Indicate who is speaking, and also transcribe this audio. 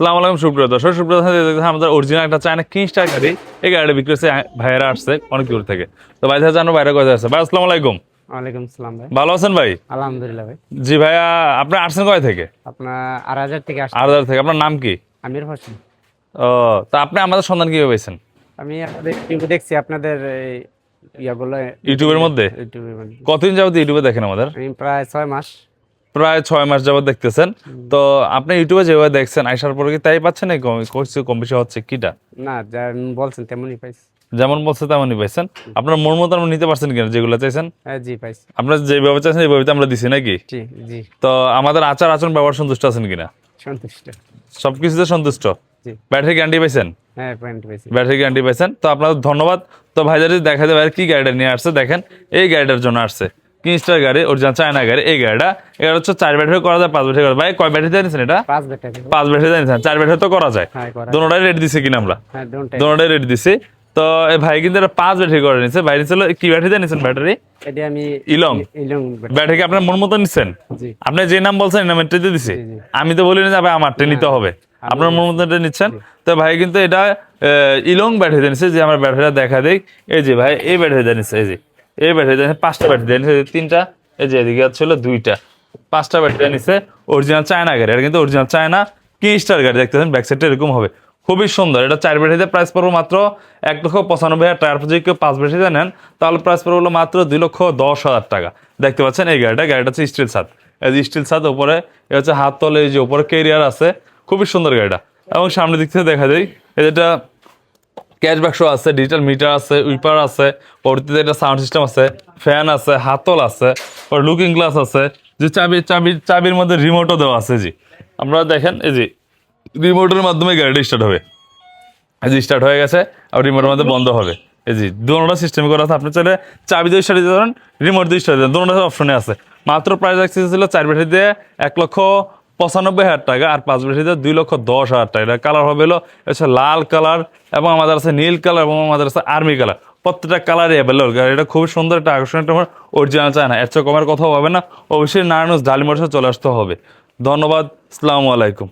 Speaker 1: সালাম আলাইকুম সুপ্রিয় দর্শক, সুপ্রিয় দর্শক, আমাদের অরিজিনাল একটা চায়না কিংস্টার গাড়ি, এই গাড়িটা বিক্রি হচ্ছে। ভাইয়েরা আসছে অনেক দূর থেকে, তো ভাই জানো বাইরে কোথায় আছে। ভাই আসসালামু আলাইকুম।
Speaker 2: ওয়ালাইকুম সালাম ভাই।
Speaker 1: ভালো আছেন ভাই?
Speaker 2: আলহামদুলিল্লাহ ভাই।
Speaker 1: জি ভাইয়া, আপনি আসছেন কোথায় থেকে?
Speaker 2: আপনার 8000 থেকে আসছি।
Speaker 1: 8000 থেকে। আপনার নাম কি?
Speaker 2: আমির হোসেন।
Speaker 1: ও, তা আপনি আমাদের সন্ধান কিভাবে পেয়েছেন?
Speaker 2: আমি আপনাদের ইউটিউবে দেখছি আপনাদের এই ইয়াগুলো
Speaker 1: ইউটিউবের মধ্যে?
Speaker 2: ইউটিউবের মধ্যে।
Speaker 1: কতদিন যাবত ইউটিউবে দেখেন আমাদের?
Speaker 2: আমি প্রায় 6 মাস।
Speaker 1: প্রায় 6 মাস যাবত দেখতেছেন। তো আপনি ইউটিউবে যেভাবে দেখছেন, আইসার পরে কি তাই পাচ্ছেন নাকি কম বেশি হচ্ছে কিটা?
Speaker 2: না, যা বলছেন তেমনই পাইছি।
Speaker 1: যেমন বলছে তেমনই পাইছেন। আপনার মন মতো আপনি নিতে পারছেন কিনা যেগুলো চাইছেন?
Speaker 2: হ্যাঁ, জি পাইছি।
Speaker 1: আপনার যেভাবে চাইছেন এইভাবে তো আমরা দিছি নাকি?
Speaker 2: জি জি।
Speaker 1: তো আমাদের আচার আচরণ ব্যবহার সন্তুষ্ট আছেন কিনা?
Speaker 2: সন্তুষ্ট।
Speaker 1: সবকিছুতে সন্তুষ্ট?
Speaker 2: জি।
Speaker 1: ব্যাটারি গ্যারান্টি পাইছেন?
Speaker 2: হ্যাঁ, পয়েন্ট পাইছি।
Speaker 1: ব্যাটারি গ্যারান্টি পাইছেন, তো আপনাদের ধন্যবাদ। তো ভাই যদি দেখা যায় ভাই কি গাড়িটা নিয়ে আসছে, দেখেন এই গাড়িটার জন্য আসছে। কিংস্টার গাড়ি, অরিজিনাল চায়না গাড়ি। এই গাড়িটা এটা হচ্ছে 4 ব্যাটারি করা যায়, 5 ব্যাটারি করা যায়। ভাই কয় ব্যাটারি দিয়েছেন এটা?
Speaker 2: 5 ব্যাটারি।
Speaker 1: 5 ব্যাটারি দিয়েছেন, 4 ব্যাটারি তো করা যায়।
Speaker 2: হ্যাঁ, করা।
Speaker 1: দুটোটাই রেট দিছে কিনা আমরা?
Speaker 2: হ্যাঁ,
Speaker 1: দুটোটাই রেট দিছি। তো এই ভাই কিন্তু এটা 5 ব্যাটারি করে নিছে। ভাই নিছিল কি ব্যাটারি দিয়ে নিছেন? ব্যাটারি
Speaker 2: এটা আমি
Speaker 1: ইলং।
Speaker 2: ইলং
Speaker 1: ব্যাটারি কি আপনার মন মতো নিছেন?
Speaker 2: জি।
Speaker 1: আপনি যে নাম বলছেন এই নামেরটা দিয়ে দিছি।
Speaker 2: জি, জি।
Speaker 1: আমি তো বলি না যে ভাই আমারটা নিতে হবে, আপনার মন মতো নিচ্ছেন। তো ভাই কিন্তু এটা ইলং ব্যাটারি দিয়ে নিছে। যে আমার ব্যাটারিটা দেখা দেই, এই যে ভাই এই ব্যাটারি দিয়ে নিছে। এই যে এই ব্যাটারি দিয়ে 5টা ব্যাটারি দিয়ে নিছে, 3টা, এই যে এদিকে ছিল 2টা, 5টা ব্যাটারি নিছে। অরিজিনাল চায়না গাড়ি, এটা কিন্তু অরিজিনাল চায়না কিংস্টার গাড়ি। দেখতেছেন ব্যাক সাইডটা এরকম হবে, খুবই সুন্দর। এটা 4 ব্যাটারিতে প্রাইস পড়বো মাত্র 1,95,000 টাকা। যদি কেউ 5 ব্যাটারিতে নেন তাহলে প্রাইস পড়বো হলো মাত্র 2,10,000 টাকা। দেখতে পাচ্ছেন এই গাড়িটা হচ্ছে স্টিল ছাদ। এই যে স্টিল ছাদ, উপরে এ হচ্ছে হাত তলে, এই যে উপরে ক্যারিয়ার আছে, খুবই সুন্দর গাড়িটা। এবং সামনের দিক থেকে দেখা যায় এটা ক্যাশ বাক্স আছে, ডিজিটাল মিটার আছে, উইপার আছে, পরবর্তীতে এটা সাউন্ড সিস্টেম আছে, ফ্যান আছে, হাতল আছে, ওর লুকিং গ্লাস আছে, যে চাবির মধ্যে রিমোটও দেওয়া আছে। জি আপনারা দেখেন, এই যে রিমোটের মাধ্যমে গাড়িটা স্টার্ট হবে। এই যে স্টার্ট হয়ে গেছে, আর রিমোটের মধ্যে বন্ধ হবে। এই যে দুটোটা সিস্টেম করা আছে। আপনি চাইলে চাবি দিয়ে স্টার্ট দিতে পারেন, রিমোট দিয়ে স্টার্ট দিতে পারেন, দুটোটা অপশনে আছে। মাত্র প্রাইস রাখছে ছিল 4 ব্যাটারি দিয়ে 1,95,000 টাকা, আর 5 ব্যাটারি দিয়ে 2,10,000 টাকা। এটা কালার হবে হলো হচ্ছে লাল কালার, এবং আমাদের আছে নীল কালার, এবং আমাদের আছে আর্মি কালার। প্রত্যেকটা কালারই অ্যাভেলেবল। এটা খুবই সুন্দর, একটা আকর্ষণীয়, একটা অরিজিনাল চায় না। এর চেয়ে কমের কথাও হবে না। অবশ্যই নারায়ণগঞ্জ ডালিমোড়ে চলে আসতে হবে। ধন্যবাদ, আসসালামু আলাইকুম।